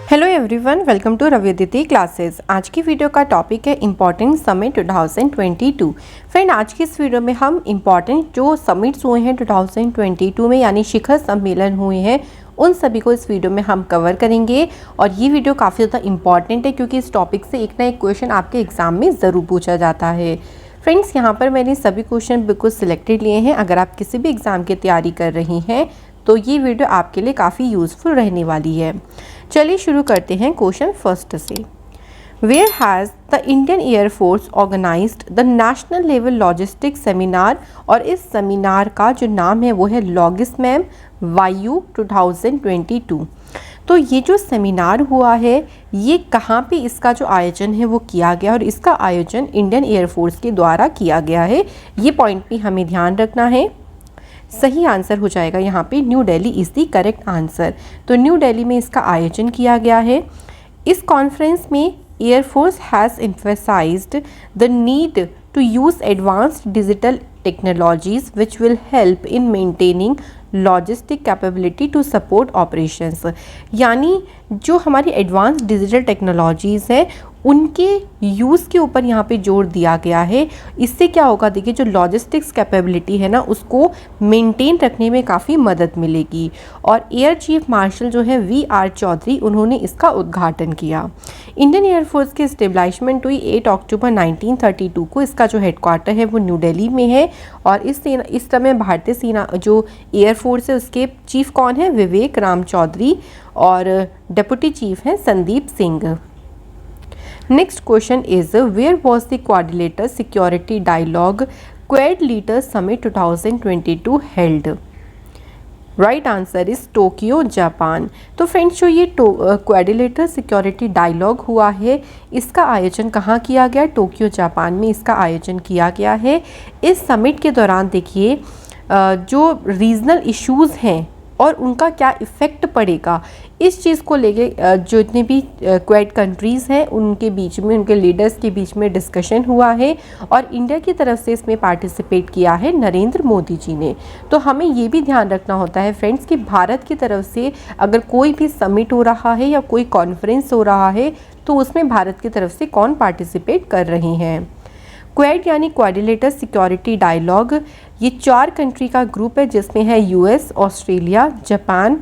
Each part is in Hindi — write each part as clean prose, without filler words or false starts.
हेलो एवरीवन, वेलकम टू रविदिति क्लासेस। आज की वीडियो का टॉपिक है इम्पॉर्टेंट समिट 2022। फ्रेंड, आज की इस वीडियो में हम इम्पॉर्टेंट जो समिट्स हुए हैं 2022 में, यानी शिखर सम्मेलन हुए हैं, उन सभी को इस वीडियो में हम कवर करेंगे। और ये वीडियो काफ़ी ज़्यादा इंपॉर्टेंट है क्योंकि इस टॉपिक से एक ना एक क्वेश्चन आपके एग्जाम में ज़रूर पूछा जाता है। फ्रेंड्स, यहाँ पर मैंने सभी क्वेश्चन बिल्कुल सिलेक्टेड लिए हैं। अगर आप किसी भी एग्ज़ाम की तैयारी कर रही हैं तो ये वीडियो आपके लिए काफ़ी यूज़फुल रहने वाली है। चलिए शुरू करते हैं क्वेश्चन फर्स्ट से। Where has the Indian air force organised the national level logistics seminar, और इस सेमिनार का जो नाम है वो है लॉगिस्मैम वायु 2022। तो ये जो सेमिनार हुआ है ये कहाँ पे इसका जो आयोजन है वो किया गया, और इसका आयोजन इंडियन एयरफोर्स के द्वारा किया गया है। ये पॉइंट भी हमें ध्यान रखना है। सही आंसर हो जाएगा यहाँ पे New Delhi is the correct answer. तो न्यू दिल्ली में इसका आयोजन किया गया है। इस कॉन्फ्रेंस में air force has emphasised the need to use advanced digital technologies which will help in maintaining logistic capability to support operations. यानी जो हमारी एडवांस डिजिटल टेक्नोलॉजीज़ हैं उनके यूज़ के ऊपर यहाँ पे जोर दिया गया है। इससे क्या होगा, देखिए जो लॉजिस्टिक्स कैपेबिलिटी है ना उसको मेंटेन रखने में काफ़ी मदद मिलेगी। और एयर चीफ मार्शल जो है वी.आर. चौधरी, उन्होंने इसका उद्घाटन किया। इंडियन एयरफोर्स की स्टेबलाइजमेंट हुई 8 अक्टूबर 1932 को। इसका जो हेडक्वार्टर है वो न्यू दिल्ली में है। और इस समय भारतीय सेना जो एयरफोर्स है उसके चीफ कौन है? विवेक राम चौधरी, और डिप्टी चीफ हैं Sandeep Singh. Next question is, where was the Quadrilateral Security Dialogue Quad Leaders Summit 2022 held? Right answer is Tokyo, Japan. तो फ्रेंड्स, जो ये क्वाड्रिलेटरल सिक्योरिटी डायलॉग हुआ है इसका आयोजन कहाँ किया गया? टोक्यो, जापान में इसका आयोजन किया गया है। इस समिट के दौरान देखिए जो रीजनल इश्यूज़ हैं और उनका क्या इफ़ेक्ट पड़ेगा, इस चीज़ को लेके जो जितने भी क्वाड कंट्रीज़ हैं उनके बीच में, उनके लीडर्स के बीच में डिस्कशन हुआ है। और इंडिया की तरफ से इसमें पार्टिसिपेट किया है नरेंद्र मोदी जी ने। तो हमें ये भी ध्यान रखना होता है फ्रेंड्स कि भारत की तरफ से अगर कोई भी समिट हो रहा है या कोई कॉन्फ्रेंस हो रहा है तो उसमें भारत की तरफ से कौन पार्टिसिपेट कर रहे हैं। क्वाड यानी क्वाड्रिलेटरल सिक्योरिटी डायलॉग, ये 4 कंट्री का ग्रुप है जिसमें है यूएस, ऑस्ट्रेलिया, जापान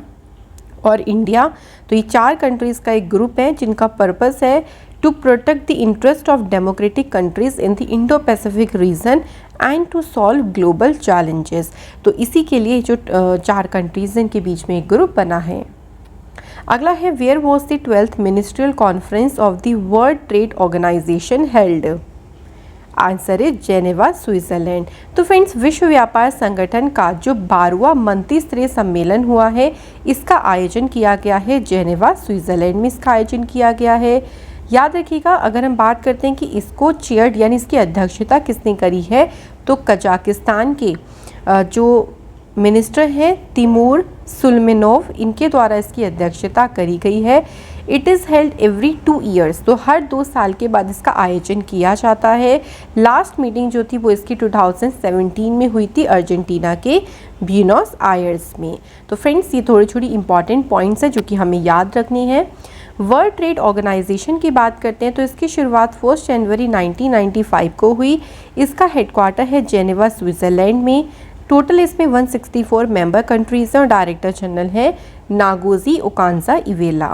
और इंडिया। तो ये 4 कंट्रीज़ का एक ग्रुप है जिनका पर्पस है to protect the interest of democratic countries in the Indo Pacific region and to solve global challenges. तो इसी के लिए जो 4 कंट्रीज़ इनके बीच में एक ग्रुप बना है। अगला है, where was the 12th ministerial conference of the World Trade Organization held? Answer है जेनेवा, स्विट्जरलैंड। तो फ्रेंड्स, विश्व व्यापार संगठन का जो 12वां मंत्री स्तरीय सम्मेलन हुआ है इसका आयोजन किया गया है जेनेवा, स्विट्जरलैंड में इसका आयोजन किया गया है। याद रखिएगा, अगर हम बात करते हैं कि इसको चेयर्ड यानी इसकी अध्यक्षता किसने करी है तो कजाकिस्तान के जो मिनिस्टर हैं तिमूर सुलमेनोव, इनके द्वारा इसकी अध्यक्षता करी गई है। It is held every 2 years, तो हर 2 साल के बाद इसका आयोजन किया जाता है। लास्ट मीटिंग जो थी वो इसकी 2017 में हुई थी अर्जेंटीना के ब्यूनोस आयर्स में। तो फ्रेंड्स, ये थोड़ी थोड़ी इंपॉर्टेंट पॉइंट्स हैं जो कि हमें याद रखनी है। वर्ल्ड ट्रेड ऑर्गेनाइजेशन की बात करते हैं तो इसकी शुरुआत 1 जनवरी 1995 को हुई। इसका हेडक्वार्टर है जेनेवा, स्विट्ज़रलैंड में। टोटल इसमें 164 मेंबर कंट्रीज हैं और डायरेक्टर जनरल है नागोजी ओकांजा-इवेला।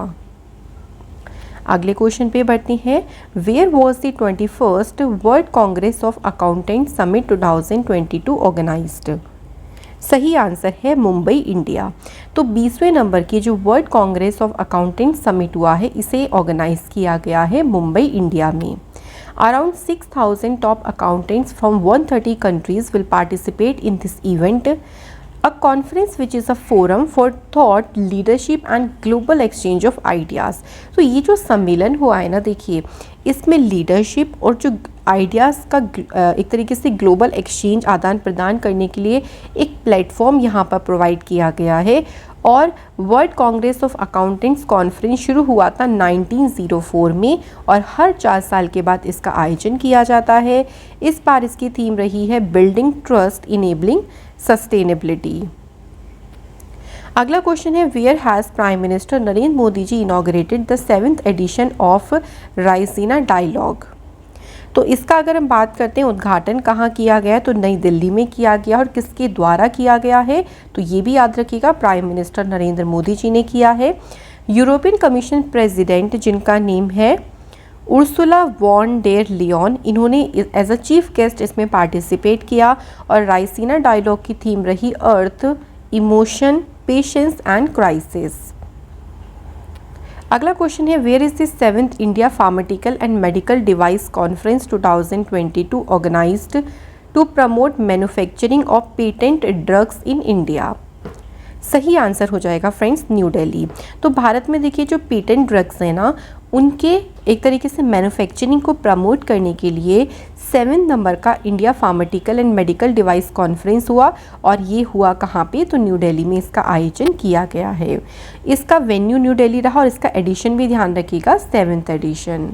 अगले क्वेश्चन पे बढ़ते हैं, where was the 21st World Congress of Accountant Summit 2022 organised? सही आंसर है मुंबई, इंडिया। तो 20वें नंबर की जो World Congress of Accountant Summit हुआ है इसे ऑर्गेनाइज किया गया है मुंबई, इंडिया में। Around 6,000 top accountants from 130 countries will participate in this event, a conference which is a forum for thought, leadership and global exchange of ideas। तो ये जो सम्मेलन हुआ है ना, देखिए इसमें लीडरशिप और जो आइडियाज़ का एक तरीके से ग्लोबल एक्सचेंज, आदान प्रदान करने के लिए एक प्लेटफॉर्म यहाँ पर प्रोवाइड किया गया है। और world Congress of accountants conference शुरू हुआ था 1904 में और हर 4 साल के बाद इसका आयोजन किया जाता है। इस बार इसकी थीम रही है बिल्डिंग ट्रस्ट इनेबलिंग सस्टेनेबिलिटी। अगला क्वेश्चन है, where has Prime minister Narendra Modi ji inaugurated the 7th edition of Raisina Dialogue. तो इसका अगर हम बात करते हैं उद्घाटन कहाँ किया गया है, तो नई दिल्ली में किया गया और किसके द्वारा किया गया है, तो ये भी याद रखिएगा प्राइम मिनिस्टर नरेंद्र मोदी जी ने किया है। यूरोपियन कमीशन प्रेसिडेंट जिनका नेम है उर्सुला वॉन डेर लियोन, इन्होंने एज अ चीफ गेस्ट इसमें पार्टिसिपेट किया और रायसीना डायलॉग की थीम रही earth, emotion, patience and crisis. अगला क्वेश्चन है, where is the 7th India pharmaceutical and medical device conference 2022 organised to promote manufacturing of patent drugs in India. सही आंसर हो जाएगा फ्रेंड्स न्यू दिल्ली। तो भारत में देखिए जो पेटेंट ड्रग्स हैं ना, उनके एक तरीके से मैन्युफैक्चरिंग को प्रमोट करने के लिए 7 नंबर का India pharmaceutical and medical device conference हुआ और ये हुआ कहाँ पे, तो न्यू दिल्ली में इसका आयोजन किया गया है। इसका वेन्यू न्यू दिल्ली रहा और इसका एडिशन भी ध्यान रखिएगा 7th एडिशन।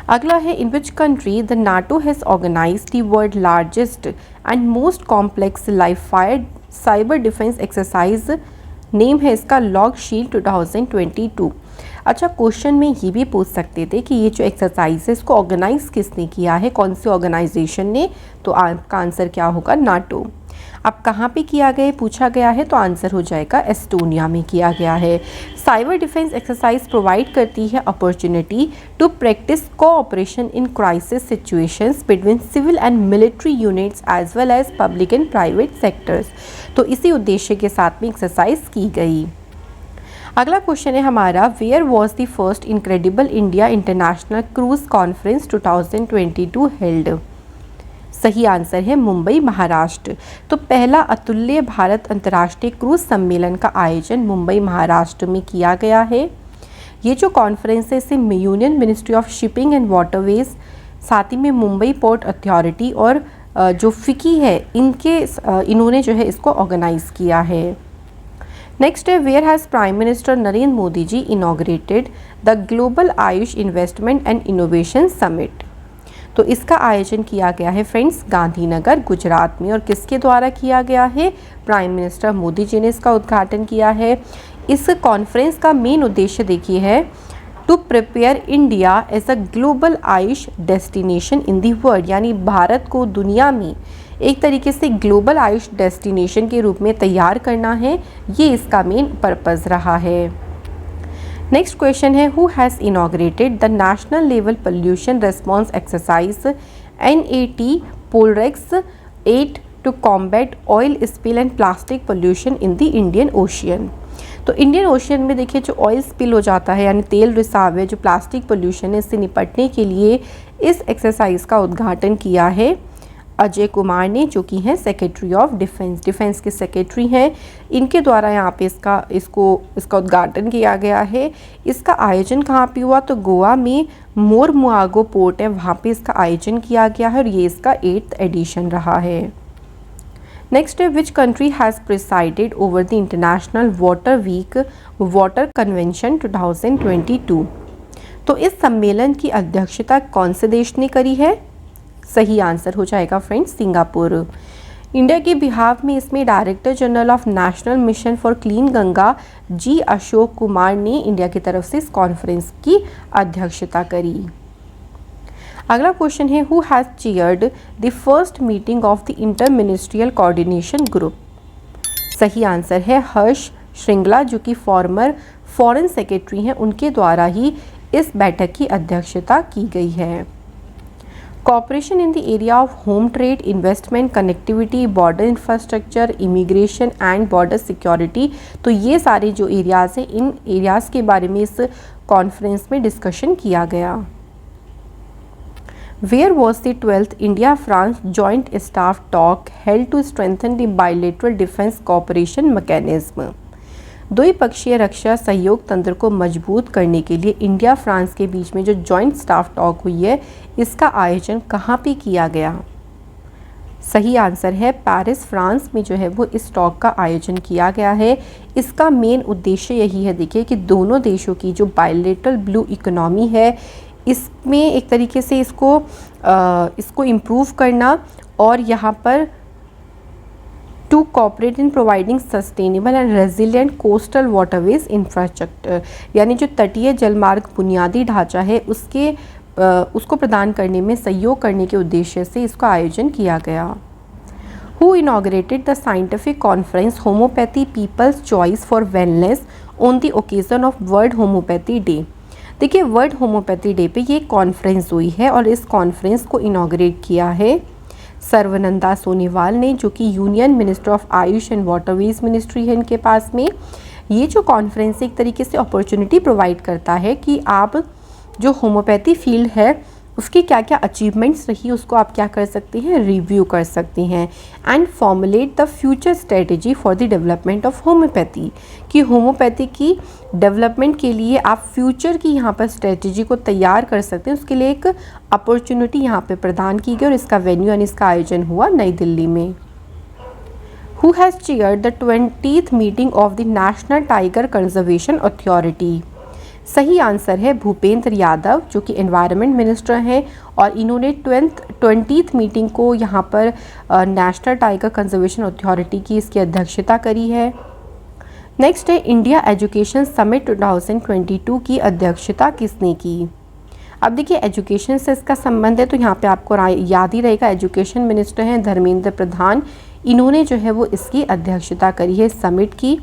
अगला है, in which country the NATO has organised the world largest and most complex live fire cyber defence exercise, name है इसका लॉग शील्ड 2022। अच्छा, क्वेश्चन में ये भी पूछ सकते थे कि ये जो एक्सरसाइज है इसको ऑर्गेनाइज किसने किया है, कौन सी ऑर्गेनाइजेशन ने, तो आपका आंसर क्या होगा, नाटो। अब कहाँ पे किया गया पूछा गया है, तो आंसर हो जाएगा एस्टोनिया में किया गया है। साइबर डिफेंस एक्सरसाइज प्रोवाइड करती है opportunity to practise cooperation in crisis situations between civil and military units as well as public and private sectors. तो इसी उद्देश्य के साथ में एक्सरसाइज की गई। अगला क्वेश्चन है हमारा, where was the first Incredible India International Cruise Conference 2022 held. सही आंसर है मुंबई, महाराष्ट्र। तो पहला अतुल्य भारत अंतर्राष्ट्रीय क्रूज सम्मेलन का आयोजन मुंबई, महाराष्ट्र में किया गया है। ये जो कॉन्फ्रेंस है इसे union ministry of shipping and waterways, साथ ही में मुंबई पोर्ट अथॉरिटी और जो फिकी है इन्होंने जो है इसको ऑर्गेनाइज किया है। नेक्स्ट है, where has Prime minister Narendra Modi ji inaugurated the global AYUSH investment and innovation summit. तो इसका आयोजन किया गया है फ्रेंड्स गांधीनगर, गुजरात में और किसके द्वारा किया गया है, प्राइम मिनिस्टर मोदी जी ने इसका उद्घाटन किया है। इस कॉन्फ्रेंस का मेन उद्देश्य देखिए है to prepare India as a global AYUSH destination in the world, यानी भारत को दुनिया में एक तरीके से ग्लोबल आयुष डेस्टिनेशन के रूप में तैयार करना है, ये इसका मेन पर्पज़ रहा है। नेक्स्ट क्वेश्चन है, who has inaugurated the national level pollution response exercise NAT Polrex 8 to combat oil spill and plastic pollution in the Indian Ocean. तो इंडियन ओशियन में देखिए जो ऑयल स्पिल हो जाता है यानी तेल रिसाव है, जो प्लास्टिक पोल्यूशन है, इससे निपटने के लिए इस एक्सरसाइज का उद्घाटन किया है अजय कुमार ने, जो कि हैं सेक्रेटरी ऑफ डिफेंस के सेक्रेटरी हैं। इनके द्वारा यहाँ पे इसका उद्घाटन किया गया है। इसका आयोजन कहाँ पे हुआ, तो गोवा में मोरमुआगो पोर्ट है, वहाँ पे इसका आयोजन किया गया है और ये इसका 8th एडिशन रहा है। नेक्स्ट है, which country has presided over the International Water Week water convention 2022। तो इस सम्मेलन की अध्यक्षता कौन से देश ने करी है, सही आंसर हो जाएगा फ्रेंड्स सिंगापुर। इंडिया के बिहाफ में इसमें director general of national mission for clean Ganga ji Ashok Kumar ने इंडिया की तरफ से इस कॉन्फ्रेंस की अध्यक्षता करी। अगला क्वेश्चन है, who has chaired the first meeting of the inter ministerial coordination group. सही आंसर है हर्ष श्रृंगला, जो कि फॉर्मर फॉरेन सेक्रेटरी हैं, उनके द्वारा ही इस बैठक की अध्यक्षता की गई है। Cooperation in the area of home trade, investment, connectivity, border infrastructure, immigration and border security, तो ये सारे जो एरियाज़ हैं, इन एरियाज़ के बारे में इस कॉन्फ्रेंस में डिस्कशन किया गया। Where was the 12th India France joint staff talk held to strengthen the bilateral defence cooperation mechanism. द्विपक्षीय रक्षा सहयोग तंत्र को मजबूत करने के लिए इंडिया फ्रांस के बीच में जो जॉइंट स्टाफ टॉक हुई है, इसका आयोजन कहाँ पे किया गया, सही आंसर है पेरिस, फ्रांस में जो है वो इस टॉक का आयोजन किया गया है। इसका मेन उद्देश्य यही है देखिए कि दोनों देशों की जो बायलैटरल ब्लू इकोनॉमी है, इसमें एक तरीके से इसको इम्प्रूव करना और यहाँ पर to cooperate in providing sustainable and resilient coastal waterways infrastructure, यानी जो तटीय जलमार्ग बुनियादी ढांचा है उसको प्रदान करने में सहयोग करने के उद्देश्य से इसका आयोजन किया गया। Who inaugurated the scientific conference Homeopathy People's Choice for Wellness on the occasion of World Homeopathy Day? देखिए, वर्ल्ड होम्योपैथी डे पे ये कॉन्फ्रेंस हुई है और इस कॉन्फ्रेंस को इनॉग्रेट किया है सर्वनंदा सोनेवाल ने, जो कि union minister of Ayush and waterways ministry है इनके पास में। ये जो कॉन्फ्रेंस एक तरीके से अपॉर्चुनिटी प्रोवाइड करता है कि आप जो होम्योपैथी फील्ड है उसकी क्या क्या अचीवमेंट्स रही उसको आप क्या कर सकते हैं, रिव्यू कर सकती हैं। And formulate the future strategy for the development of homeopathy, कि होम्योपैथी की डेवलपमेंट के लिए आप फ्यूचर की यहाँ पर स्ट्रेटजी को तैयार कर सकते हैं। उसके लिए एक अपॉर्चुनिटी यहाँ पे प्रदान की गई और इसका वेन्यू यानी इसका आयोजन हुआ नई दिल्ली में। Who has chaired the 20th meeting of the national tiger conservation authority? सही आंसर है भूपेंद्र यादव, जो कि एनवायरनमेंट मिनिस्टर हैं और इन्होंने 20th मीटिंग को यहाँ पर नेशनल टाइगर कंजर्वेशन अथॉरिटी की इसकी अध्यक्षता करी है। नेक्स्ट है इंडिया एजुकेशन समिट 2022 की अध्यक्षता किसने की? अब देखिए, एजुकेशन से इसका संबंध है तो यहाँ पे आपको याद ही रहेगा, एजुकेशन मिनिस्टर हैं धर्मेंद्र प्रधान, इन्होंने जो है वो इसकी अध्यक्षता करी है समिट की।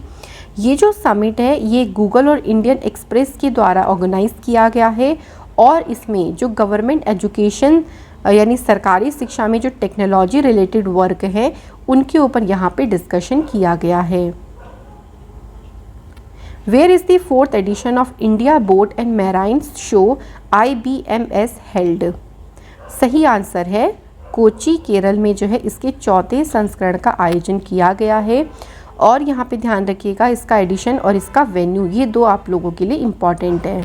ये जो समिट है ये गूगल और इंडियन एक्सप्रेस के द्वारा ऑर्गेनाइज किया गया है और इसमें जो गवर्नमेंट एजुकेशन यानी सरकारी शिक्षा में जो टेक्नोलॉजी रिलेटेड वर्क है उनके ऊपर यहाँ पे डिस्कशन किया गया है। Where is the 4th edition of India boat and marine show IBMS held? सही आंसर है कोची केरल में जो है इसके 4थे संस्करण का आयोजन किया गया है और यहाँ पे ध्यान रखिएगा इसका एडिशन और इसका वेन्यू, ये दो आप लोगों के लिए इम्पॉर्टेंट है।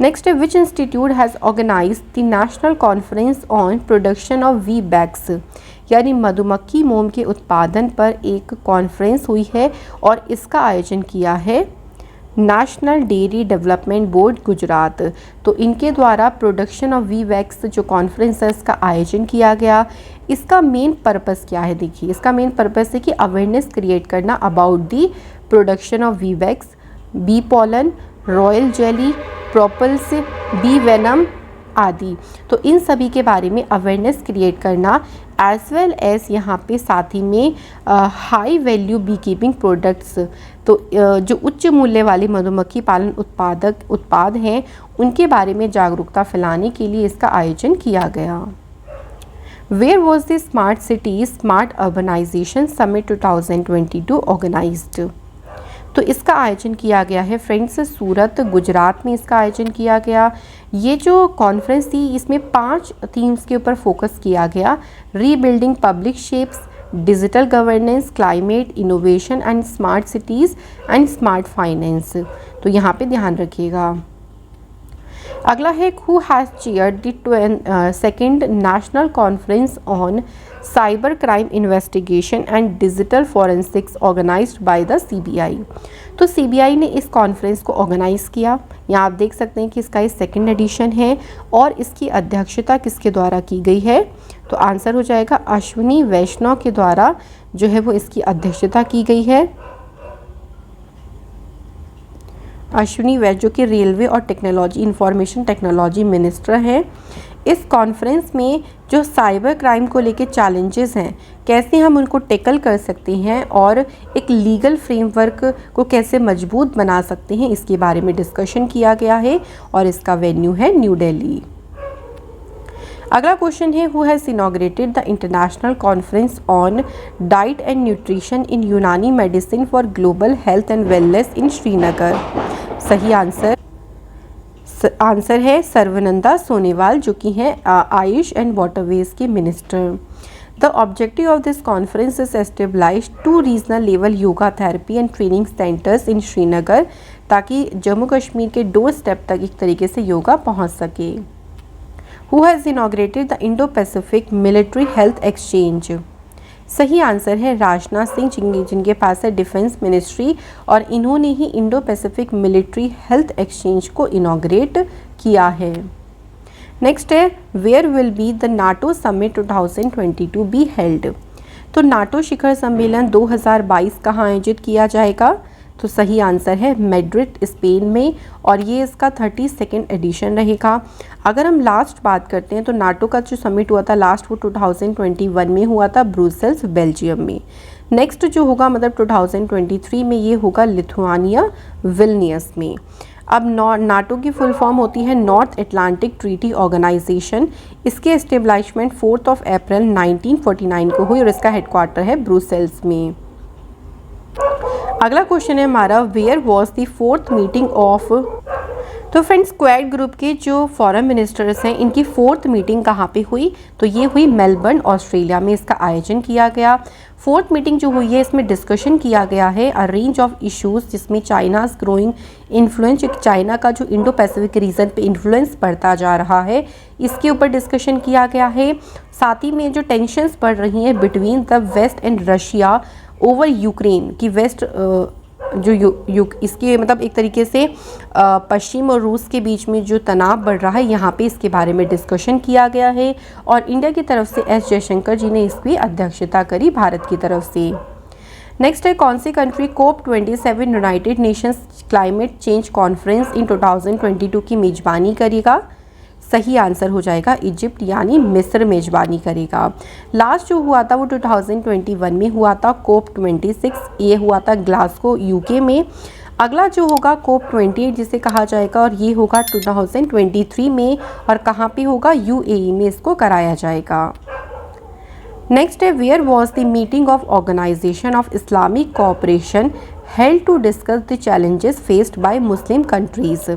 नेक्स्ट है which institute has organise the national conference on production of beeswax, यानी मधुमक्खी मोम के उत्पादन पर एक कॉन्फ्रेंस हुई है और इसका आयोजन किया है national dairy development board Gujarat. तो इनके द्वारा प्रोडक्शन ऑफ वी वैक्स जो कॉन्फ्रेंस है इसका आयोजन किया गया। इसका मेन पर्पस क्या है? देखिए, इसका मेन पर्पस है कि अवेयरनेस क्रिएट करना about the production of bee wax, bee pollen, royal jelly, propolis, bee venom आदि। तो इन सभी के बारे में अवेयरनेस क्रिएट करना एज वेल एज यहाँ पे साथ ही में high value beekeeping products, तो जो उच्च मूल्य वाले मधुमक्खी पालन उत्पाद हैं उनके बारे में जागरूकता फैलाने के लिए इसका आयोजन किया गया। Where was the smart city smart urbanisation summit 2022 organised? तो इसका आयोजन किया गया है फ्रेंड्स सूरत गुजरात में इसका आयोजन किया गया। ये जो कॉन्फ्रेंस थी इसमें 5 थीम्स के ऊपर फोकस किया गया, rebuilding public shapes, digital governance, climate, innovation and smart cities and smart finance. तो यहाँ पे ध्यान रखिएगा। अगला है who has chaired the 2nd national conference on cyber crime investigation and digital forensics organised by the CBI। तो CBI ने इस कॉन्फ्रेंस को ऑर्गेनाइज़ किया। यहाँ आप देख सकते हैं कि इसका ये 2nd एडिशन है और इसकी अध्यक्षता किसके द्वारा की गई है? तो आंसर हो जाएगा अश्विनी वैष्णव के द्वारा जो है वो इसकी अध्यक्षता की गई है। अश्विनी वैष्णव जो कि रेलवे और टेक्नोलॉजी इंफॉर्मेशन टेक्नोलॉजी मिनिस्टर हैं। इस कॉन्फ्रेंस में जो साइबर क्राइम को लेके चैलेंजेस हैं कैसे हम उनको टैकल कर सकते हैं और एक लीगल फ्रेमवर्क को कैसे मजबूत बना सकते हैं इसके बारे में डिस्कशन किया गया है और इसका वेन्यू है न्यू दिल्ली। अगला क्वेश्चन है who has inaugurated the international conference on diet and nutrition in Unani medicine for global health and wellness in Srinagar? सही आंसर है सर्वनंदा सोनेवाल, जो कि हैं आयुष एंड वाटरवेज के minister. The objective of this conference is establish 2 regional level yoga therapy and training centres in Srinagar, ताकि जम्मू कश्मीर के डोर स्टेप तक एक तरीके से योगा पहुंच सके। Who has inaugurated the Indo Pacific military health exchange? सही आंसर है राजनाथ सिंह, जिनके पास है डिफेंस मिनिस्ट्री और इन्होंने ही Indo Pacific military health exchange को इनॉग्रेट किया है। नेक्स्ट है where will be the NATO summit 2022 be held? तो नाटो शिखर सम्मेलन 2022 कहाँ आयोजित किया जाएगा? तो सही आंसर है मैड्रिड स्पेन में, और ये इसका 32वां एडिशन रहेगा। अगर हम लास्ट बात करते हैं तो नाटो का जो समिट हुआ था लास्ट वो 2021 में हुआ था ब्रुसेल्स बेल्जियम में। नेक्स्ट जो होगा मतलब 2023 में ये होगा लिथुआनिया विल्नियस में। अब नाटो की फुल फॉर्म होती है नॉर्थ अटलांटिक ट्रीटी ऑर्गेनाइजेशन। इसके एस्टेब्लिशमेंट 4 अप्रैल 1949 को हुई और इसका हेडक्वार्टर है ब्रुसेल्स में। अगला क्वेश्चन है हमारा, where was the 4th meeting of. तो फ्रेंड्स क्वाड ग्रुप के जो फॉरेन मिनिस्टर्स हैं इनकी 4th मीटिंग कहाँ पे हुई? तो ये हुई मेलबर्न ऑस्ट्रेलिया में, इसका आयोजन किया गया। 4th मीटिंग जो हुई है इसमें डिस्कशन किया गया है अ रेंज ऑफ इश्यूज, जिसमें चाइनाज ग्रोइंग इन्फ्लुएंस, चाइना का जो इंडो पैसिफिक रीजन पे इन्फ्लुएंस बढ़ता जा रहा है इसके ऊपर डिस्कशन किया गया है। साथ ही में जो टेंशंस बढ़ रही हैं between the west and Russia over Ukraine की वेस्ट इसके मतलब एक तरीके से पश्चिम और रूस के बीच में जो तनाव बढ़ रहा है यहाँ पे इसके बारे में डिस्कशन किया गया है। और इंडिया की तरफ से एस जयशंकर जी ने इसकी अध्यक्षता करी भारत की तरफ से। नेक्स्ट है, कौन सी country COP27 United Nations climate change conference in 2022 की मेजबानी करेगा? सही आंसर हो जाएगा इजिप्ट, यानी मिस्र मेजबानी करेगा। लास्ट जो हुआ था वो 2021 में हुआ था COP26, ये हुआ था ग्लासगो यूके में। अगला जो होगा COP28 जिसे कहा जाएगा और ये होगा 2023 में, और कहाँ पे होगा? UAE में इसको कराया जाएगा। नेक्स्ट है, where was the meeting of organisation of Islamic cooperation held to discuss the challenges faced by Muslim countries.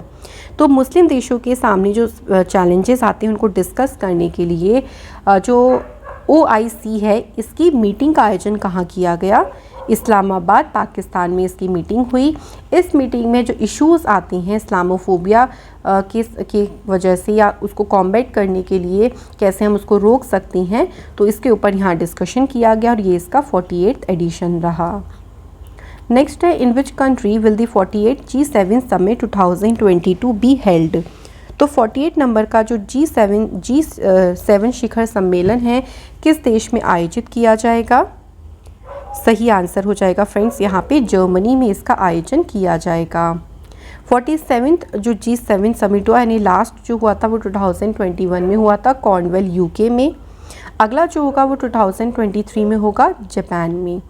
तो मुस्लिम देशों के सामने जो चैलेंजेस आते हैं उनको डिस्कस करने के लिए जो OIC है इसकी मीटिंग का आयोजन कहाँ किया गया? इस्लामाबाद पाकिस्तान में इसकी मीटिंग हुई। इस मीटिंग में जो इश्यूज़ आती हैं इस्लामोफोबिया की वजह से या उसको कॉम्बैट करने के लिए कैसे हम उसको रोक सकते हैं, तो इसके ऊपर यहाँ डिस्कशन किया गया और ये इसका 48वां एडिशन रहा। नेक्स्ट है, in which country will the 48 G7 summit 2022 be held. तो 48 नंबर का जो G7 शिखर सम्मेलन है किस देश में आयोजित किया जाएगा? सही आंसर हो जाएगा फ्रेंड्स यहाँ पे जर्मनी में इसका आयोजन किया जाएगा। 47th जो G7 समिट हुआ यानी लास्ट जो हुआ था वो 2021 में हुआ था कॉर्नवेल यूके में। अगला जो होगा वो 2023 में होगा जापान में।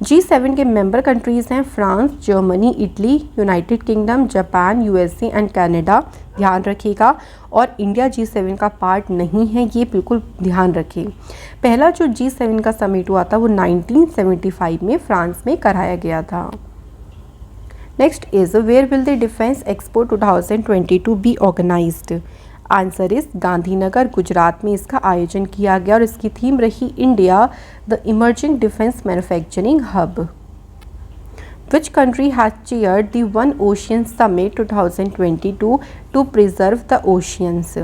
G7 के मेंबर कंट्रीज़ हैं France, Germany, Italy, United kingdom, Japan, USA and Canada, ध्यान रखिएगा। और इंडिया G7 का पार्ट नहीं है, ये बिल्कुल ध्यान रखें। पहला जो G7 का समिट हुआ था वो 1975 में फ्रांस में कराया गया था। Next is, where will the defence expo 2022 be organised? Answer is Gandhinagar Gujarat में इसका आयोजन किया गया और इसकी थीम रही India the emerging defence manufacturing hub. Which country has chaired the one ocean summit 2022 to preserve the oceans?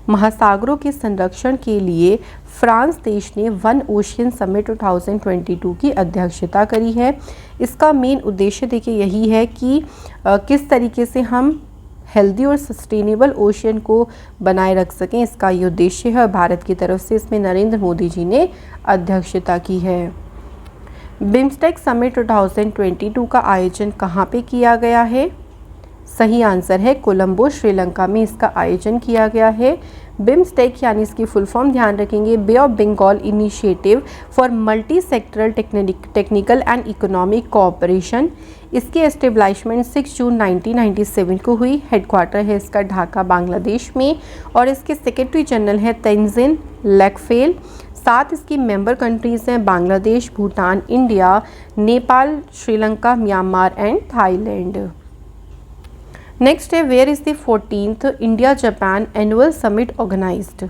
महासागरों के संरक्षण के लिए फ्रांस देश ने वन ओशियन समिट 2022 की अध्यक्षता करी है। इसका मेन उद्देश्य देखिए यही है कि किस तरीके से हम हेल्दी और सस्टेनेबल ओशियन को बनाए रख सकें, इसका ये उद्देश्य है। भारत की तरफ से इसमें नरेंद्र मोदी जी ने अध्यक्षता की है। बिम्स्टेक समिट 2022 का आयोजन कहाँ पे किया गया है? सही आंसर है कोलंबो श्रीलंका में इसका आयोजन किया गया है। बिम्स्टेक यानी इसकी फुल फॉर्म ध्यान रखेंगे, bay of Bengal initiative for multi sectoral technical and economic cooperation. इसकी एस्टेब्लिशमेंट 6 जून 1997 को हुई। हेडक्वार्टर है इसका ढाका बांग्लादेश में और इसके सेक्रेटरी जनरल है तेंजिन लेकफेल। सात इसकी मेंबर कंट्रीज़ हैं Bangladesh, Bhutan, India, Nepal, Sri Lanka, Myanmar and Thailand. Next है, where is the 14th India Japan annual summit organised?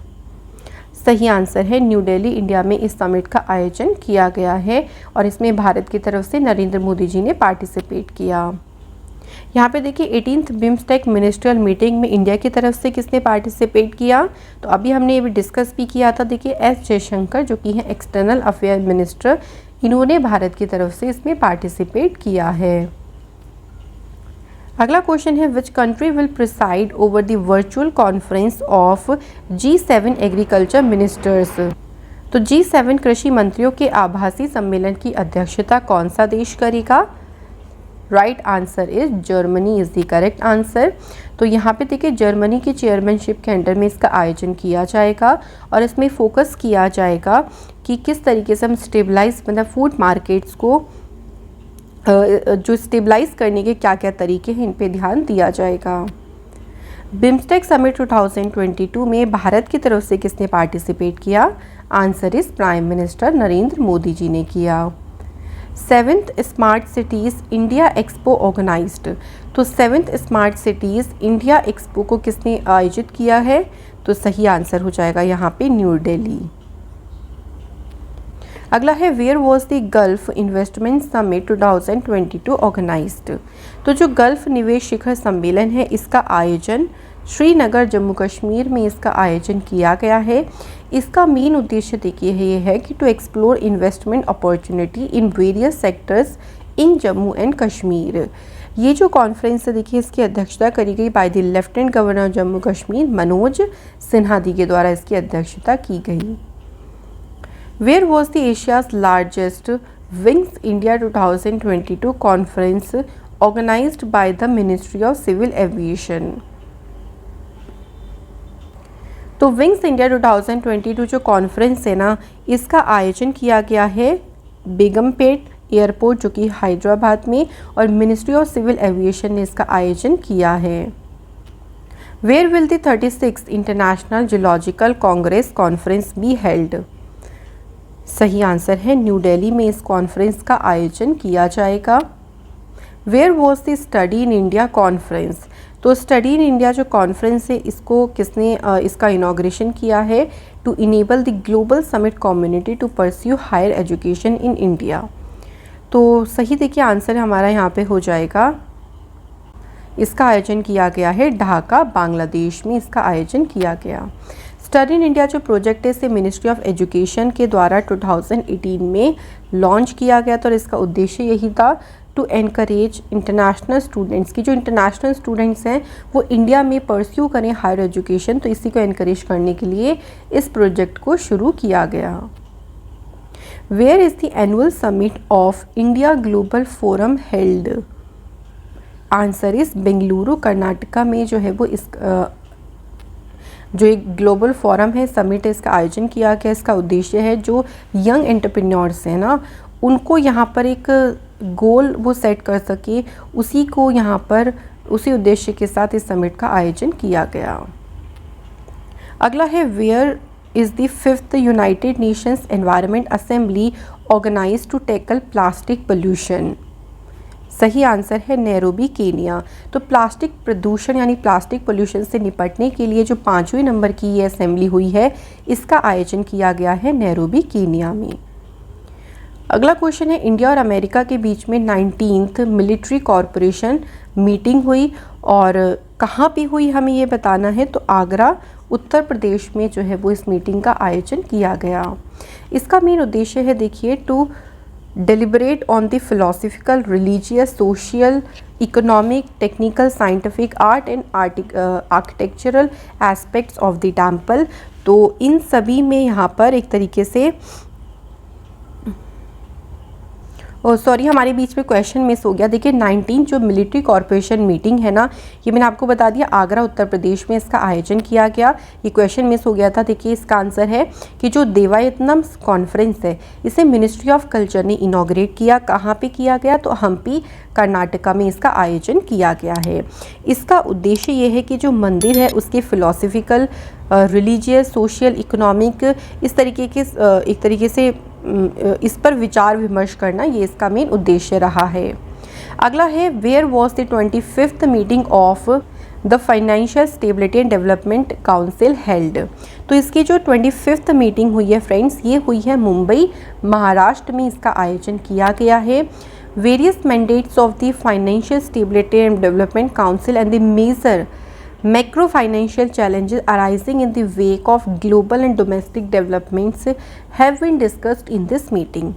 सही आंसर है न्यू दिल्ली, इंडिया में इस समिट का आयोजन किया गया है और इसमें भारत की तरफ से नरेंद्र मोदी जी ने पार्टिसिपेट किया। यहाँ पे देखिए 18th बिम्स्टेक मिनिस्ट्रियल मीटिंग में इंडिया की तरफ से किसने पार्टिसिपेट किया, तो अभी हमने ये भी डिस्कस भी किया था। देखिए एस जयशंकर जो कि हैं एक्सटर्नल अफेयर मिनिस्टर, इन्होंने भारत की तरफ से इसमें पार्टिसिपेट किया है। अगला क्वेश्चन है, which country will preside over the virtual conference of G7 agriculture ministers? तो G7 कृषि मंत्रियों के आभासी सम्मेलन की अध्यक्षता कौन सा देश करेगा? Right answer is Germany is the correct answer. तो यहाँ पे देखिए जर्मनी की चेयरमैनशिप के अंडर में इसका आयोजन किया जाएगा और इसमें फोकस किया जाएगा कि किस तरीके से हम स्टेबलाइज मतलब फूड मार्केट्स को जो स्टेबलाइज करने के क्या क्या तरीके हैं इन पे ध्यान दिया जाएगा। बिम्स्टेक समिट 2022 में भारत की तरफ से किसने पार्टिसिपेट किया? Answer is prime minister Narendra Modi ji ने किया। 7th smart cities India expo organised, तो 7th smart cities India expo को किसने आयोजित किया है? तो सही आंसर हो जाएगा यहाँ पे न्यू दिल्ली। अगला है where was the gulf investment summit 2022 organised, तो जो गल्फ निवेश शिखर सम्मेलन है इसका आयोजन श्रीनगर जम्मू कश्मीर में इसका आयोजन किया गया है। इसका मेन उद्देश्य देखिए ये है कि to explore investment opportunity in various sectors in Jammu and Kashmir. ये जो कॉन्फ्रेंस है देखिए इसकी अध्यक्षता करी गई by the lieutenant governor Jammu Kashmir Manoj Sinha ji के द्वारा इसकी अध्यक्षता की गई। Where was the Asia's largest wings India 2022 conference organised by the ministry of civil aviation, तो विंग्स इंडिया 2022 जो कॉन्फ्रेंस है ना इसका आयोजन किया गया है बेगमपेट एयरपोर्ट जो कि हैदराबाद में, और मिनिस्ट्री ऑफ सिविल एविएशन ने इसका आयोजन किया है। Where will the 36th international geological congress conference be held? सही आंसर है न्यू दिल्ली में इस कॉन्फ्रेंस का आयोजन किया जाएगा। Where was the study in India conference, तो स्टडी इन इंडिया जो कॉन्फ्रेंस है इसको किसने इसका इनॉग्रेशन किया है? To enable the global summit community to pursue higher education in India, तो सही देखिए आंसर हमारा यहाँ पे हो जाएगा। इसका आयोजन किया गया है ढाका बांग्लादेश में इसका आयोजन किया गया। स्टडी इन इंडिया जो प्रोजेक्ट है इसे मिनिस्ट्री ऑफ एजुकेशन के द्वारा 2018 में लॉन्च किया गया था और इसका उद्देश्य यही था टू एनकरेज इंटरनेशनल स्टूडेंट्स की, जो इंटरनेशनल स्टूडेंट्स हैं वो इंडिया में परस्यू करें हायर एजुकेशन, तो इसी को एनकरेज करने के लिए इस प्रोजेक्ट को शुरू किया गया। Where is the annual summit of India global forum held? Answer is Bengaluru Karnataka में जो है वो इस जो एक ग्लोबल फोरम है समिट इसका आयोजन किया गया। इसका उद्देश्य है जो यंग एंटरप्रेन्योर्स हैं ना उनको यहाँ पर एक गोल वो सेट कर सके, उसी को यहाँ पर उसी उद्देश्य के साथ इस समिट का आयोजन किया गया। अगला है where is the 5th United Nations environment assembly organised to tackle plastic pollution? सही आंसर है नैरोबी केनिया। तो प्लास्टिक प्रदूषण यानी प्लास्टिक पोल्यूशन से निपटने के लिए जो 5वें नंबर की ये असेंबली हुई है इसका आयोजन किया गया है नैरोबी केनिया में। अगला क्वेश्चन है इंडिया और अमेरिका के बीच में 19th मिलिट्री कॉरपोरेशन मीटिंग हुई और कहाँ पे हुई हमें ये बताना है, तो आगरा उत्तर प्रदेश में जो है वो इस मीटिंग का आयोजन किया गया। इसका मेन उद्देश्य है देखिए to deliberate on the philosophical, religious, social, economic, technical, scientific, art and architectural aspects of the temple। तो इन सभी में यहाँ पर एक तरीके से सॉरी हमारे बीच में क्वेश्चन मिस हो गया। देखिए 19 जो मिलिट्री कॉरपोरेशन मीटिंग है ना ये मैंने आपको बता दिया आगरा उत्तर प्रदेश में इसका आयोजन किया गया। ये क्वेश्चन मिस हो गया था। देखिए इसका आंसर है कि जो देवायतनम कॉन्फ्रेंस है इसे मिनिस्ट्री ऑफ कल्चर ने इनॉग्रेट किया। कहाँ पे किया गया, तो हम्पी कर्नाटका में इसका आयोजन किया गया है। इसका उद्देश्य ये है कि जो मंदिर है उसके फिलोसफिकल, रिलीजियस, सोशल, इकोनॉमिक इस तरीके के एक तरीके से इस पर विचार विमर्श करना ये इसका मेन उद्देश्य रहा है। अगला है where was the 25th meeting of the financial stability and development council held. तो इसकी जो 25th मीटिंग हुई है फ्रेंड्स ये हुई है मुंबई महाराष्ट्र में इसका आयोजन किया गया है। Various mandates of the financial stability and development council and the major macro financial challenges arising in the wake of global and domestic developments have been discussed in this meeting।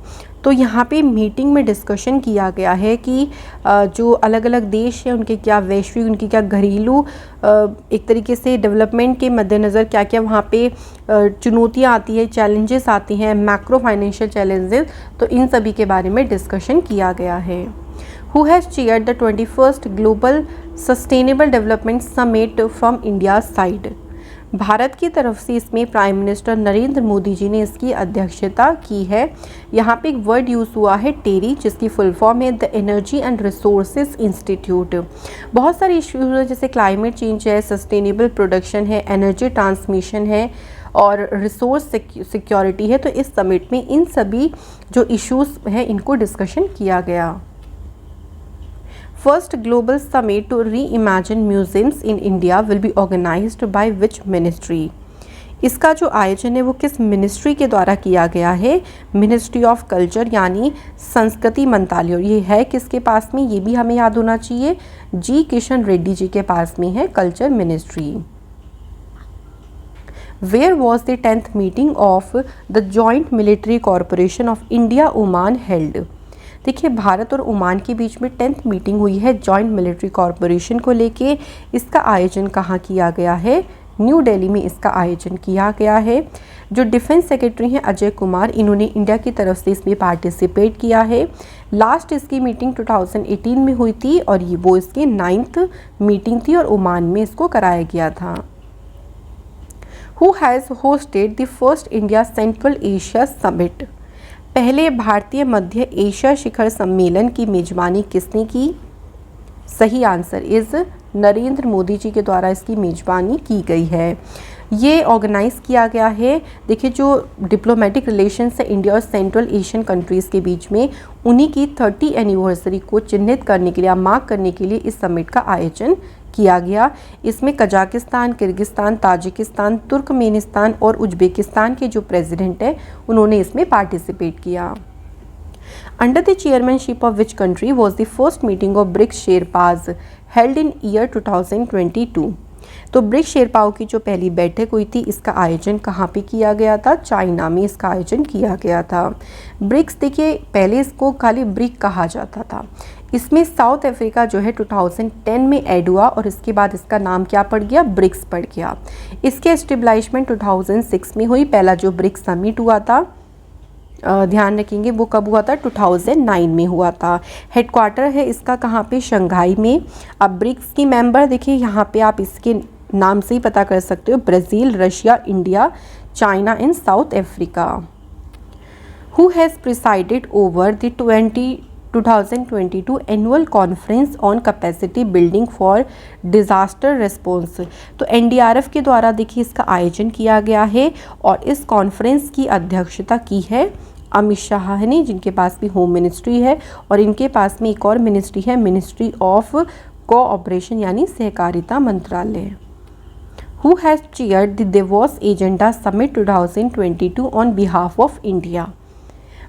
तो यहाँ पे मीटिंग में डिस्कशन किया गया है कि जो अलग अलग देश हैं उनके क्या वैश्विक, उनकी क्या घरेलू एक तरीके से डेवलपमेंट के मद्देनज़र क्या क्या वहाँ पे चुनौतियाँ आती है, चैलेंजेस आती हैं, मैक्रो फाइनेंशियल चैलेंजेस, तो इन सभी के बारे में डिस्कशन किया गया है। Who has chaired the 21st Global Sustainable Development Summit from India's side? Bharat की तरफ से इसमें प्राइम मिनिस्टर नरेंद्र मोदी जी ने इसकी अध्यक्षता की है। यहाँ पे एक वर्ड यूज़ हुआ है टेरी, जिसकी फुल फॉर्म है the energy and resources institute. बहुत सारे इश्यूज हैं जैसे क्लाइमेट चेंज है, सस्टेनेबल प्रोडक्शन है, एनर्जी ट्रांसमिशन है और रिसोर्स सिक्योरिटी है। तो इस समिट में इन सभी जो इश्यूज हैं इनको डिस्कशन किया गया। First global summit to reimagine museums in India will be organized by which ministry? इसका जो आयोजन है वो किस मिनिस्ट्री के द्वारा किया गया है? मिनिस्ट्री ऑफ कल्चर यानी संस्कृति मंत्रालय। और ये है किसके पास में, ये भी हमें याद होना चाहिए, जी किशन रेड्डी जी के पास में है culture ministry. Where was the 10th meeting of the Joint Military Corporation of India Oman held? देखिए भारत और ओमान के बीच में 10th मीटिंग हुई है जॉइंट मिलिट्री कॉरपोरेशन को लेके। इसका आयोजन कहाँ किया गया है? न्यू दिल्ली में इसका आयोजन किया गया है। जो डिफेंस सेक्रेटरी हैं अजय कुमार, इन्होंने इंडिया की तरफ से इसमें पार्टिसिपेट किया है। लास्ट इसकी मीटिंग 2018 में हुई थी और ये वो इसकी 9th मीटिंग थी और ओमान में इसको कराया गया था। Who has hosted the first India Central Asia Summit? पहले भारतीय मध्य एशिया शिखर सम्मेलन की मेज़बानी किसने की? सही आंसर इज़ नरेंद्र मोदी जी के द्वारा इसकी मेज़बानी की गई है। ये ऑर्गेनाइज़ किया गया है। देखिए जो डिप्लोमेटिक रिलेशंस है इंडिया और सेंट्रल एशियन कंट्रीज़ के बीच में, उन्हीं की 30 एनिवर्सरी को चिन्हित करने के लिए, मार्क करने के लिए इस समिट का आयोजन किया गया। इसमें कजाकिस्तान, किर्गिस्तान, ताजिकिस्तान, तुर्कमेनिस्तान और उज्बेकिस्तान के जो प्रेसिडेंट हैं उन्होंने इसमें पार्टिसिपेट किया। Under the chairmanship of which country was the first meeting of BRICS sherpas held in year 2022? तो ब्रिक्स शेरपाओं की जो पहली बैठक हुई थी इसका आयोजन कहाँ पे किया गया था? चाइना में इसका आयोजन किया गया था। ब्रिक्स देखिए पहले इसको खाली ब्रिक कहा जाता था। इसमें साउथ अफ्रीका जो है 2010 में ऐड हुआ और इसके बाद इसका नाम क्या पड़ गया? ब्रिक्स पड़ गया। इसके एस्टेब्लिशमेंट 2006 में हुई। पहला जो ब्रिक्स समिट हुआ था, ध्यान रखेंगे वो कब हुआ था? 2009 में हुआ था। हेडक्वार्टर है इसका कहाँ पे? शंघाई में। अब ब्रिक्स की मेंबर देखिए यहाँ पे आप इसके नाम से ही पता कर सकते हो, Brazil, Russia, India, China and south Africa. Who has presided over the 2022 annual conference on capacity building for disaster response? तो NDRF के द्वारा देखिए इसका आयोजन किया गया है और इस कॉन्फ्रेंस की अध्यक्षता की है अमित शाह ने, जिनके पास भी होम मिनिस्ट्री है और इनके पास में एक और मिनिस्ट्री है, मिनिस्ट्री ऑफ कोऑपरेशन यानी सहकारिता मंत्रालय। Who has chaired the Davos Agenda Summit 2022 on behalf of India?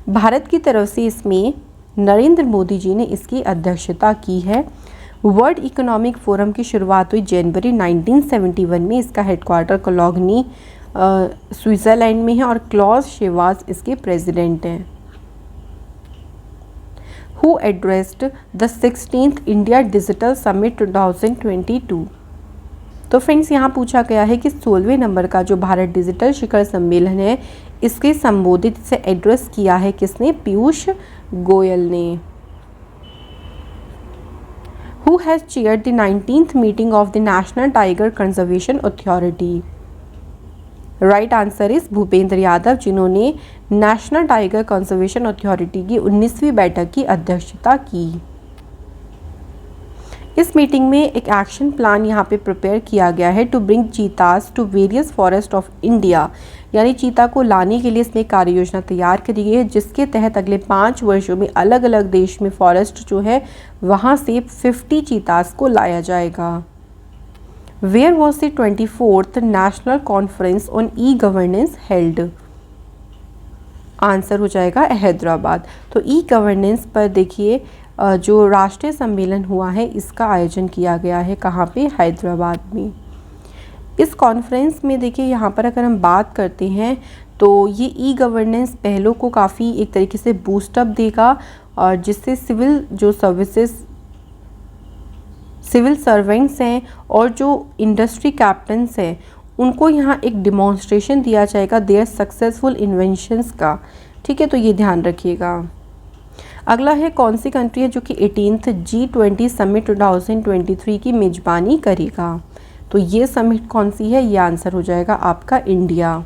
Bharat की तरफ से इसमें नरेंद्र मोदी जी ने इसकी अध्यक्षता की है। वर्ल्ड इकोनॉमिक फोरम की शुरुआत हुई जनवरी 1971 में। इसका हेडक्वार्टर कोलोगनी स्विट्ज़रलैंड में है और क्लॉज शेवाज इसके प्रेसिडेंट हैं। Who addressed the 16th India Digital Summit 2022? तो फ्रेंड्स यहाँ पूछा गया है कि 16वें नंबर का जो भारत डिजिटल शिखर सम्मेलन है इसके संबोधित से एड्रेस किया है किसने? पीयूष गोयल ने। Who has chaired the 19th meeting of the National Tiger Conservation Authority? Right answer is Bhupendra Yadav, जिन्होंने नेशनल टाइगर कंजर्वेशन अथॉरिटी की 19वीं बैठक की अध्यक्षता की। इस मीटिंग में एक एक्शन प्लान यहाँ पे प्रिपेयर किया गया है to bring cheetahs to various forest of India, यानी चीता को लाने के लिए इसमें कार्य योजना तैयार करी गई है, जिसके तहत अगले 5 वर्षों में अलग अलग देश में फॉरेस्ट जो है वहाँ से 50 चीतास को लाया जाएगा। Where was the 24th national conference on e governance held? Answer हो जाएगा हैदराबाद। तो ई गवर्नेंस पर देखिए जो राष्ट्रीय सम्मेलन हुआ है इसका आयोजन किया गया है कहाँ पे? हैदराबाद में। इस कॉन्फ्रेंस में देखिए यहाँ पर अगर हम बात करते हैं तो ये ई गवर्नेंस पहलों को काफ़ी एक तरीके से बूस्टअप देगा और जिससे सिविल सर्वेंट्स हैं और जो इंडस्ट्री कैप्टन्स हैं उनको यहाँ एक डिमॉन्स्ट्रेशन दिया जाएगा देयर सक्सेसफुल इन्वेंशंस का। ठीक है, तो ये ध्यान रखिएगा। अगला है कौन सी कंट्री है जो कि 18th G20 समिट 2023 की मेज़बानी करेगा। तो ये समिट कौन सी है, ये आंसर हो जाएगा आपका इंडिया।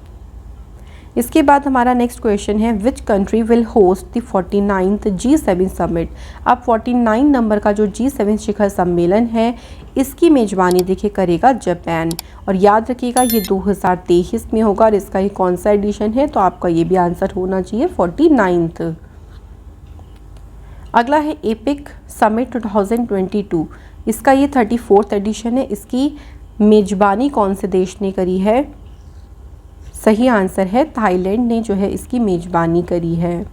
इसके बाद हमारा नेक्स्ट क्वेश्चन है which country will host the 49th G7 summit. अब 49 नंबर का जो G7 शिखर सम्मेलन है इसकी मेज़बानी देखिए करेगा जापान। और याद रखिएगा ये 2023 में होगा और इसका ये कौन सा एडिशन है, तो आपका ये भी आंसर होना चाहिए 49th। अगला है एपिक समिट 2022, इसका ये 34th एडिशन है। इसकी मेज़बानी कौन से देश ने करी है, सही आंसर है थाईलैंड ने जो है इसकी मेज़बानी करी है।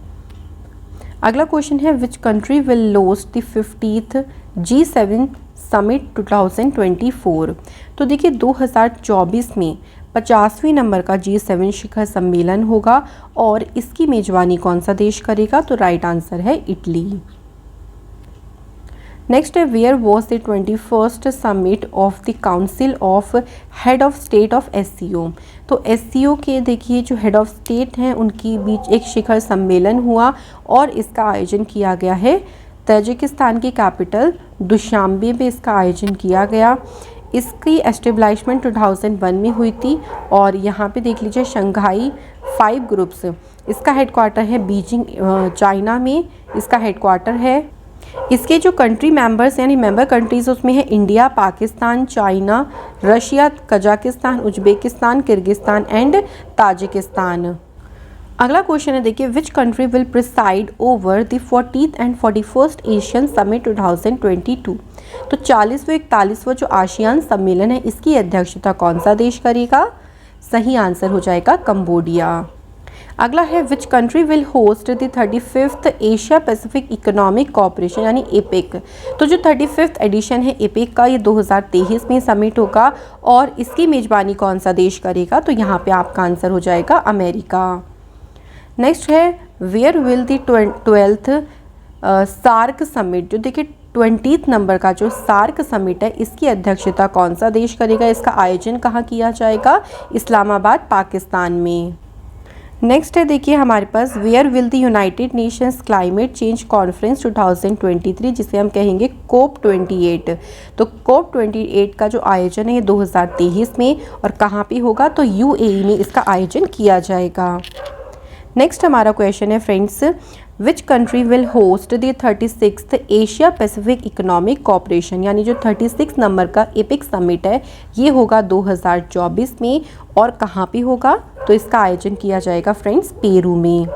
अगला क्वेश्चन है which country will host the 50th G7 summit 2024। तो देखिए 2024 में 50वें नंबर का G7 शिखर सम्मेलन होगा और इसकी मेज़बानी कौन सा देश करेगा, तो राइट आंसर है इटली। नेक्स्ट है where was the 21st summit of the council of head of state of SCO। तो SCO के देखिए जो हेड ऑफ स्टेट हैं उनकी बीच एक शिखर सम्मेलन हुआ और इसका आयोजन किया गया है ताजिकिस्तान की कैपिटल दुशांबे में इसका आयोजन किया गया। इसकी एस्टेब्लिशमेंट 2001 में हुई थी और यहाँ पे देख लीजिए शंघाई 5 ग्रुप्स, इसका हेडक्वार्टर है बीजिंग चाइना में इसका हेडक्वार्टर है। इसके जो कंट्री मेंबर्स यानी मेंबर कंट्रीज़ उसमें है India, Pakistan, China, Russia, Kazakhstan, Uzbekistan, Kyrgyzstan and Tajikistan. अगला क्वेश्चन है देखिए विच country will preside over the 40th and 41st Asian summit 2022। तो 40वां 41वां जो आसियान सम्मेलन है इसकी अध्यक्षता कौन सा देश करेगा, सही आंसर हो जाएगा कंबोडिया। अगला है which country will host the 35th Asia Pacific economic cooperation यानी एपेक। तो जो 35th एडिशन है एपेक का ये 2023 में समिट होगा और इसकी मेज़बानी कौन सा देश करेगा, तो यहाँ पे आपका आंसर हो जाएगा अमेरिका। नेक्स्ट है where will the 12th SAARC summit. जो देखिए 20th नंबर का जो सार्क समिट है इसकी अध्यक्षता कौन सा देश करेगा, इसका आयोजन कहाँ किया जाएगा, इस्लामाबाद पाकिस्तान में। नेक्स्ट है देखिए हमारे पास where will the United Nations climate change conference 2023 जिसे हम कहेंगे COP28। तो COP28 का जो आयोजन है ये 2023 में और कहाँ पे होगा, तो UAE में इसका आयोजन किया जाएगा। नेक्स्ट हमारा क्वेश्चन है friends which country will host the 36th Asia Pacific economic cooperation यानी जो 36 नंबर का एपिक समिट है ये होगा 2024 में और कहाँ पे होगा, तो इसका आयोजन किया जाएगा फ्रेंड्स पेरू में।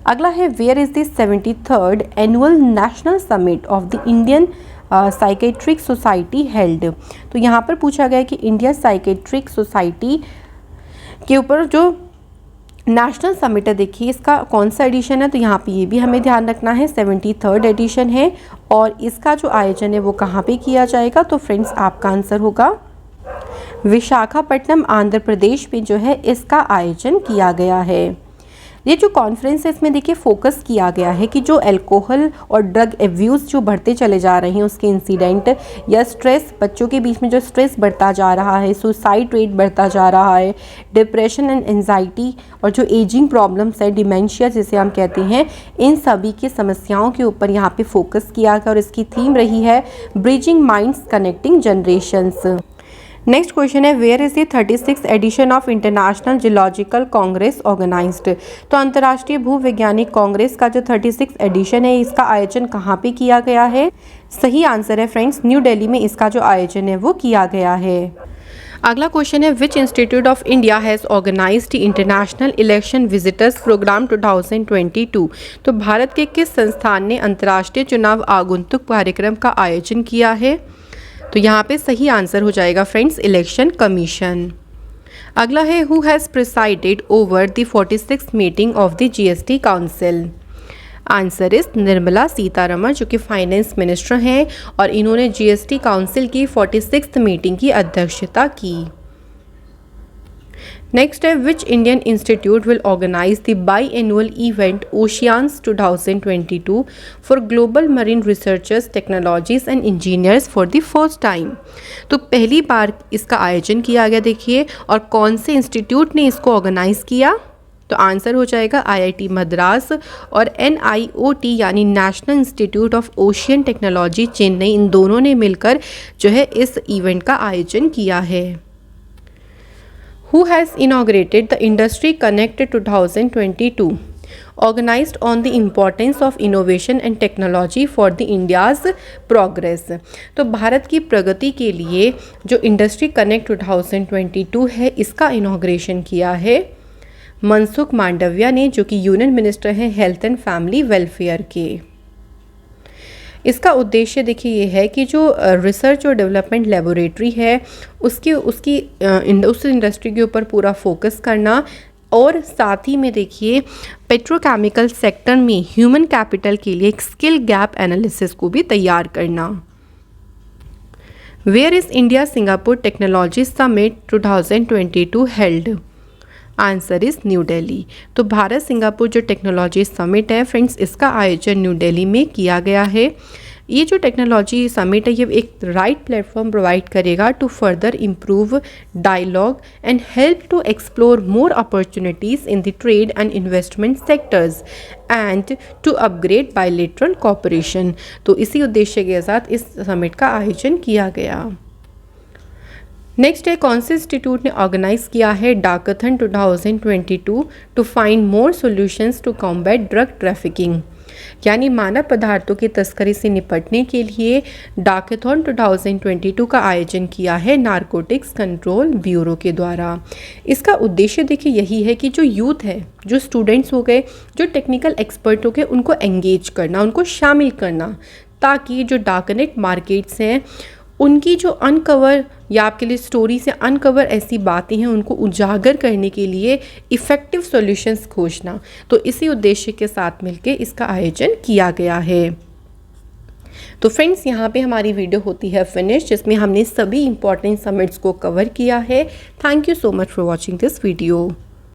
अगला है where is the 73rd annual national summit of the Indian psychiatric society held. तो यहाँ पर पूछा गया कि इंडिया साइकेट्रिक सोसाइटी के ऊपर जो नेशनल समिट है देखिए इसका कौन सा एडिशन है, तो यहाँ पे ये भी हमें ध्यान रखना है 73rd एडिशन है और इसका जो आयोजन है वो कहाँ पे किया जाएगा, तो फ्रेंड्स आपका आंसर होगा विशाखापट्टनम आंध्र प्रदेश में जो है इसका आयोजन किया गया है। ये जो कॉन्फ्रेंस है इसमें देखिए फोकस किया गया है कि जो अल्कोहल और ड्रग एब्यूज़ जो बढ़ते चले जा रहे हैं उसके इंसिडेंट या स्ट्रेस, बच्चों के बीच में जो स्ट्रेस बढ़ता जा रहा है, सुसाइड रेट बढ़ता जा रहा है, डिप्रेशन एंड एंजाइटी और जो एजिंग प्रॉब्लम्स है, डिमेंशिया जिसे हम कहते हैं, इन सभी की समस्याओं के ऊपर यहाँ पे फोकस किया गया और इसकी थीम रही है bridging minds connecting generations. Next question है where is the 36th edition of international geological congress organised. तो अंतर्राष्ट्रीय भूवैज्ञानिक कांग्रेस का जो 36th एडिशन है इसका आयोजन कहाँ पे किया गया है, सही आंसर है फ्रेंड्स न्यू दिल्ली में इसका जो आयोजन है वो किया गया है। अगला क्वेश्चन है which institute of India has organised international election visitors programme 2022। तो भारत के किस संस्थान ने अंतर्राष्ट्रीय चुनाव आगंतुक कार्यक्रम का आयोजन किया है, तो यहाँ पे सही आंसर हो जाएगा फ्रेंड्स इलेक्शन कमीशन। अगला है who has presided over the 46th meeting of the GST council. Answer is Nirmala Sitharaman जो कि फाइनेंस मिनिस्टर हैं और इन्होंने GST काउंसिल की 46th मीटिंग की अध्यक्षता की। नेक्स्ट है which Indian institute will organise the biannual event oceans 2022 for global marine researchers technologies and engineers for the first time. तो पहली बार इसका आयोजन किया गया, देखिए, और कौन से इंस्टीट्यूट ने इसको ऑर्गेनाइज किया? तो आंसर हो जाएगा IIT मद्रास और NIOT यानी national institute of ocean technology Chennai, इन दोनों ने मिलकर जो है इस इवेंट का आयोजन किया है। Who has inaugurated the Industry Connect 2022, organized on the importance of innovation and technology for the India's progress। तो भारत की प्रगति के लिए जो इंडस्ट्री कनेक्ट 2022 है, इसका इनॉग्रेशन किया है मनसुख मांडविया ने, जो कि यूनियन मिनिस्टर हैं हेल्थ एंड फैमिली वेलफेयर के। इसका उद्देश्य देखिए ये है कि जो रिसर्च और डेवलपमेंट लेबोरेटरी है उस इंडस्ट्री के ऊपर पूरा फोकस करना, और साथ ही में देखिए पेट्रोकेमिकल सेक्टर में ह्यूमन कैपिटल के लिए एक स्किल गैप एनालिसिस को भी तैयार करना। Where is India Singapore technology summit 2022 held? Answer is new Delhi. तो भारत सिंगापुर जो टेक्नोलॉजी समिट है फ्रेंड्स, इसका आयोजन न्यू दिल्ली में किया गया है। ये जो टेक्नोलॉजी समिट है ये एक राइट प्लेटफॉर्म प्रोवाइड करेगा to further improve dialogue and help to explore more opportunities in the trade and investment sectors and to upgrade bilateral cooperation. तो इसी उद्देश्य के साथ इस समिट का आयोजन किया गया। नेक्स्ट है कौन से इंस्टीट्यूट ने ऑर्गेनाइज किया है dakathon 2022 to find more solutions to combat drug trafficking, यानी मानव पदार्थों की तस्करी से निपटने के लिए डाकथन 2022 का आयोजन किया है नारकोटिक्स कंट्रोल ब्यूरो के द्वारा। इसका उद्देश्य देखिए यही है कि जो यूथ है, जो स्टूडेंट्स हो गए, जो टेक्निकल एक्सपर्ट हो गए, उनको एंगेज करना, उनको शामिल करना, ताकि जो डार्कनेट मार्केट्स हैं उनकी जो अनकवर या आपके लिए स्टोरी से अनकवर ऐसी बातें हैं उनको उजागर करने के लिए इफ़ेक्टिव सॉल्यूशंस खोजना। तो इसी उद्देश्य के साथ मिलके इसका आयोजन किया गया है। तो फ्रेंड्स, यहाँ पे हमारी वीडियो होती है फिनिश, जिसमें हमने सभी इंपॉर्टेंट समिट्स को कवर किया है। Thank you so much for watching this video.